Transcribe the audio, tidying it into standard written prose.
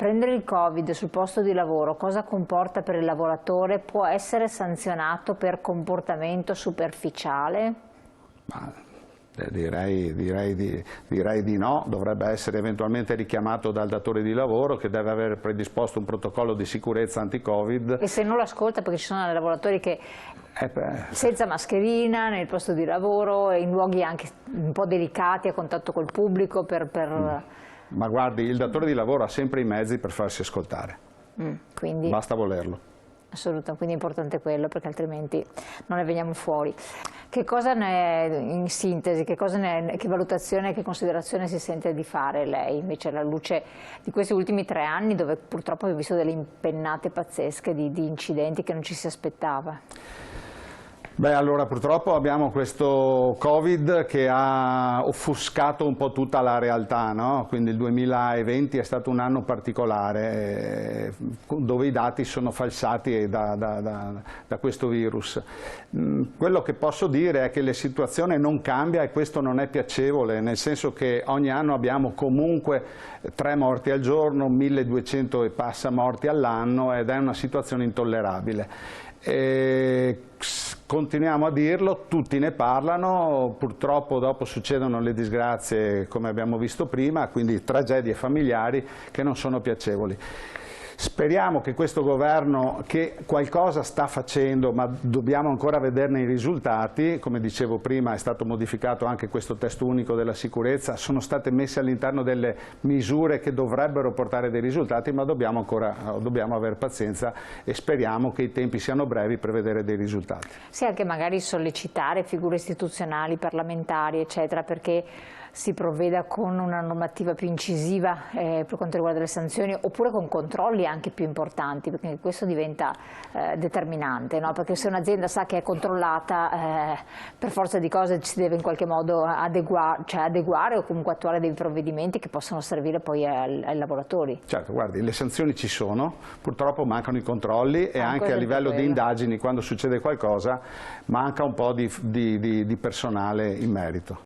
prendere il Covid sul posto di lavoro cosa comporta per il lavoratore? Può essere sanzionato per comportamento superficiale? Direi di no, dovrebbe essere eventualmente richiamato dal datore di lavoro che deve aver predisposto un protocollo di sicurezza anti-Covid. E se non lo ascolta, perché ci sono dei lavoratori che senza mascherina nel posto di lavoro, in luoghi anche un po' delicati a contatto col pubblico Ma guardi, il datore di lavoro ha sempre i mezzi per farsi ascoltare, quindi basta volerlo. Assolutamente, quindi è importante quello, perché altrimenti non ne veniamo fuori. Che cosa in sintesi, che valutazione, che considerazione si sente di fare lei invece alla luce di questi ultimi 3 anni dove purtroppo abbiamo visto delle impennate pazzesche di incidenti che non ci si aspettava? Beh, allora purtroppo abbiamo questo Covid che ha offuscato un po' tutta la realtà, no? Quindi il 2020 è stato un anno particolare dove i dati sono falsati da questo virus. Quello che posso dire è che la situazione non cambia e questo non è piacevole, nel senso che ogni anno abbiamo comunque 3 morti al giorno, 1200 e passa morti all'anno ed è una situazione intollerabile. Continuiamo a dirlo, tutti ne parlano, purtroppo dopo succedono le disgrazie come abbiamo visto prima, quindi tragedie familiari che non sono piacevoli. Speriamo che questo governo, che qualcosa sta facendo, ma dobbiamo ancora vederne i risultati, come dicevo prima è stato modificato anche questo testo unico della sicurezza, sono state messe all'interno delle misure che dovrebbero portare dei risultati, ma dobbiamo avere pazienza e speriamo che i tempi siano brevi per vedere dei risultati. Sì, anche magari sollecitare figure istituzionali, parlamentari, eccetera, perché si provveda con una normativa più incisiva per quanto riguarda le sanzioni, oppure con controlli anche più importanti, perché questo diventa determinante, no? Perché se un'azienda sa che è controllata, per forza di cose si deve in qualche modo adeguare o comunque attuare dei provvedimenti che possono servire poi ai lavoratori. Certo, guardi, le sanzioni ci sono, purtroppo mancano i controlli e anche a livello di indagini, quando succede qualcosa, manca un po' di personale in merito.